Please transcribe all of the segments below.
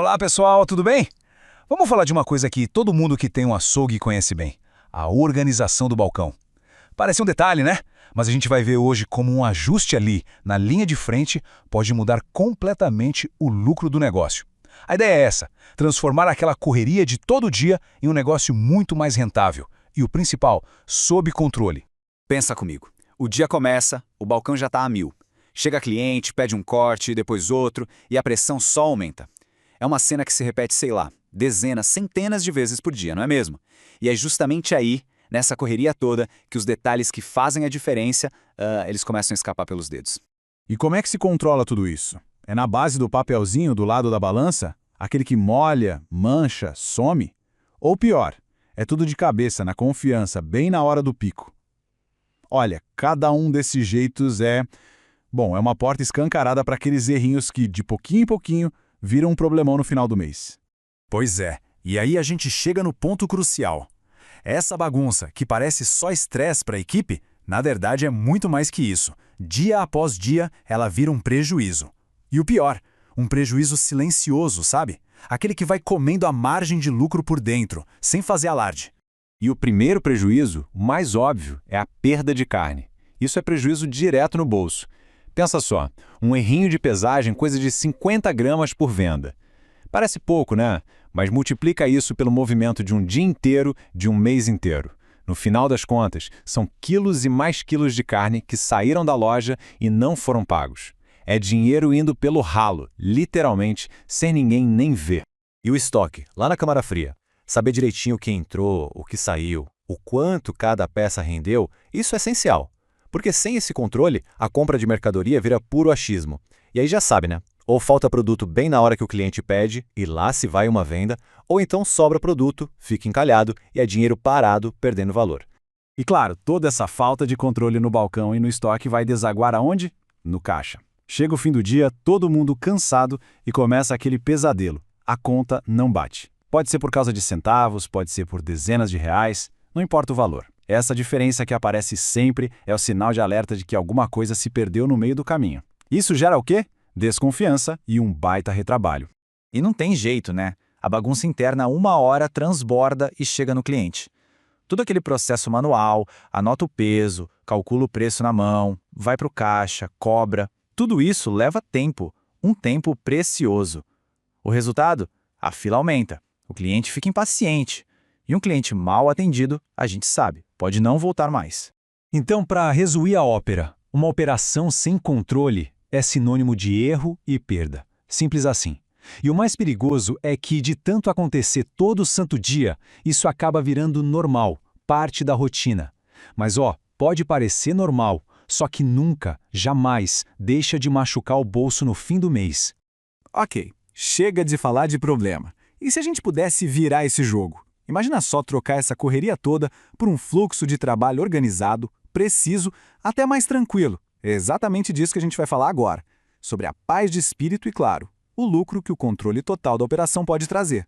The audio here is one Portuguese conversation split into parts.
Olá pessoal, tudo bem? Vamos falar de uma coisa que todo mundo que tem um açougue conhece bem: a organização do balcão. Parece um detalhe, né? Mas a gente vai ver hoje como um ajuste ali, na linha de frente, pode mudar completamente o lucro do negócio. A ideia é essa: transformar aquela correria de todo dia em um negócio muito mais rentável. E o principal, sob controle. Pensa comigo. O dia começa, o balcão já está a 1000. Chega cliente, pede um corte, depois outro, e a pressão só aumenta. É uma cena que se repete, sei lá, dezenas, centenas de vezes por dia, não é mesmo? E é justamente aí, nessa correria toda, que os detalhes que fazem a diferença, eles começam a escapar pelos dedos. E como é que se controla tudo isso? É na base do papelzinho do lado da balança? Aquele que molha, mancha, some? Ou pior, é tudo de cabeça, na confiança, bem na hora do pico? Olha, cada um desses jeitos é uma porta escancarada para aqueles errinhos que, de pouquinho em pouquinho, viram um problemão no final do mês. Pois é, e aí a gente chega no ponto crucial. Essa bagunça, que parece só estresse para a equipe, na verdade é muito mais que isso. Dia após dia, ela vira um prejuízo. E o pior, um prejuízo silencioso, sabe? Aquele que vai comendo a margem de lucro por dentro, sem fazer alarde. E o primeiro prejuízo, o mais óbvio, é a perda de carne. Isso é prejuízo direto no bolso. Pensa só, um errinho de pesagem, coisa de 50 gramas por venda. Parece pouco, né? Mas multiplica isso pelo movimento de um dia inteiro, de um mês inteiro. No final das contas, são quilos e mais quilos de carne que saíram da loja e não foram pagos. É dinheiro indo pelo ralo, literalmente, sem ninguém nem ver. E o estoque, lá na câmara fria? Saber direitinho o que entrou, o que saiu, o quanto cada peça rendeu, isso é essencial. Porque sem esse controle, a compra de mercadoria vira puro achismo. E aí já sabe, né? Ou falta produto bem na hora que o cliente pede, e lá se vai uma venda, ou então sobra produto, fica encalhado e é dinheiro parado, perdendo valor. E claro, toda essa falta de controle no balcão e no estoque vai desaguar aonde? No caixa. Chega o fim do dia, todo mundo cansado e começa aquele pesadelo. A conta não bate. Pode ser por causa de centavos, pode ser por dezenas de reais, não importa o valor. Essa diferença que aparece sempre é o sinal de alerta de que alguma coisa se perdeu no meio do caminho. Isso gera o quê? Desconfiança e um baita retrabalho. E não tem jeito, né? A bagunça interna, uma hora, transborda e chega no cliente. Todo aquele processo manual, anota o peso, calcula o preço na mão, vai para o caixa, cobra. Tudo isso leva tempo, um tempo precioso. O resultado? A fila aumenta. O cliente fica impaciente. E um cliente mal atendido, a gente sabe, pode não voltar mais. Então, para resumir a ópera, uma operação sem controle é sinônimo de erro e perda. Simples assim. E o mais perigoso é que, de tanto acontecer todo santo dia, isso acaba virando normal, parte da rotina. Mas pode parecer normal, só que nunca, jamais, deixa de machucar o bolso no fim do mês. Ok, chega de falar de problema. E se a gente pudesse virar esse jogo? Imagina só trocar essa correria toda por um fluxo de trabalho organizado, preciso, até mais tranquilo. É exatamente disso que a gente vai falar agora. Sobre a paz de espírito e, claro, o lucro que o controle total da operação pode trazer.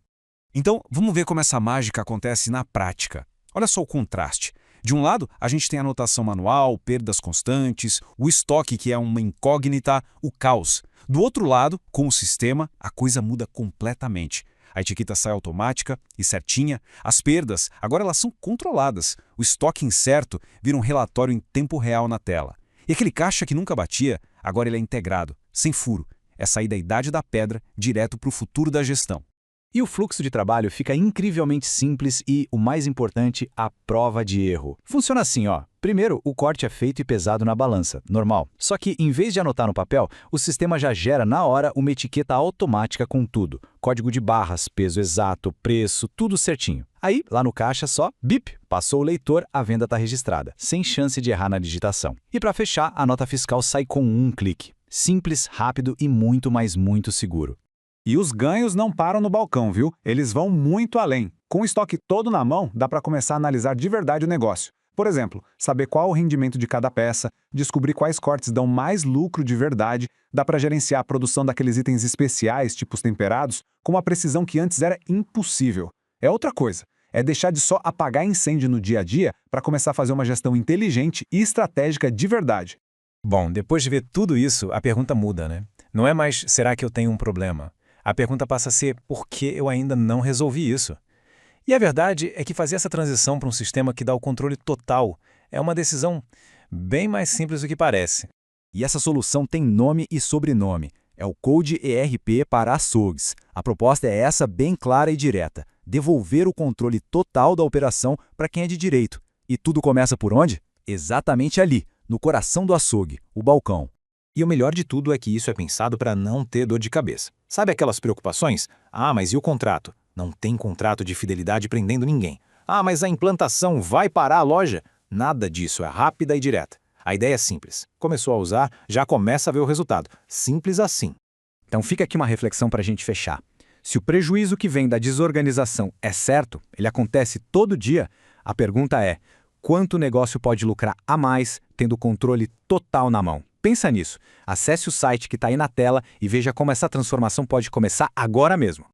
Então, vamos ver como essa mágica acontece na prática. Olha só o contraste. De um lado, a gente tem a anotação manual, perdas constantes, o estoque, que é uma incógnita, o caos. Do outro lado, com o sistema, a coisa muda completamente. A etiqueta sai automática e certinha. As perdas, agora elas são controladas. O estoque incerto vira um relatório em tempo real na tela. E aquele caixa que nunca batia, agora ele é integrado, sem furo. É sair da idade da pedra direto para o futuro da gestão. E o fluxo de trabalho fica incrivelmente simples e, o mais importante, a prova de erro. Funciona assim, Primeiro, o corte é feito e pesado na balança, normal. Só que, em vez de anotar no papel, o sistema já gera na hora uma etiqueta automática com tudo. Código de barras, peso exato, preço, tudo certinho. Aí, lá no caixa, só, bip, passou o leitor, a venda está registrada, sem chance de errar na digitação. E para fechar, a nota fiscal sai com um clique. Simples, rápido e muito, mas muito seguro. E os ganhos não param no balcão, viu? Eles vão muito além. Com o estoque todo na mão, dá para começar a analisar de verdade o negócio. Por exemplo, saber qual o rendimento de cada peça, descobrir quais cortes dão mais lucro de verdade, dá para gerenciar a produção daqueles itens especiais, tipo os temperados, com uma precisão que antes era impossível. É outra coisa. É deixar de só apagar incêndio no dia a dia para começar a fazer uma gestão inteligente e estratégica de verdade. Bom, depois de ver tudo isso, a pergunta muda, né? Não é mais, será que eu tenho um problema? A pergunta passa a ser por que eu ainda não resolvi isso? E a verdade é que fazer essa transição para um sistema que dá o controle total é uma decisão bem mais simples do que parece. E essa solução tem nome e sobrenome. É o Code ERP para açougues. A proposta é essa, bem clara e direta: devolver o controle total da operação para quem é de direito. E tudo começa por onde? Exatamente ali, no coração do açougue, o balcão. E o melhor de tudo é que isso é pensado para não ter dor de cabeça. Sabe aquelas preocupações? Ah, mas e o contrato? Não tem contrato de fidelidade prendendo ninguém. Ah, mas a implantação vai parar a loja? Nada disso, é rápida e direta. A ideia é simples. Começou a usar, já começa a ver o resultado. Simples assim. Então fica aqui uma reflexão para a gente fechar. Se o prejuízo que vem da desorganização é certo, ele acontece todo dia, a pergunta é: quanto o negócio pode lucrar a mais tendo o controle total na mão? Pensa nisso. Acesse o site que está aí na tela e veja como essa transformação pode começar agora mesmo.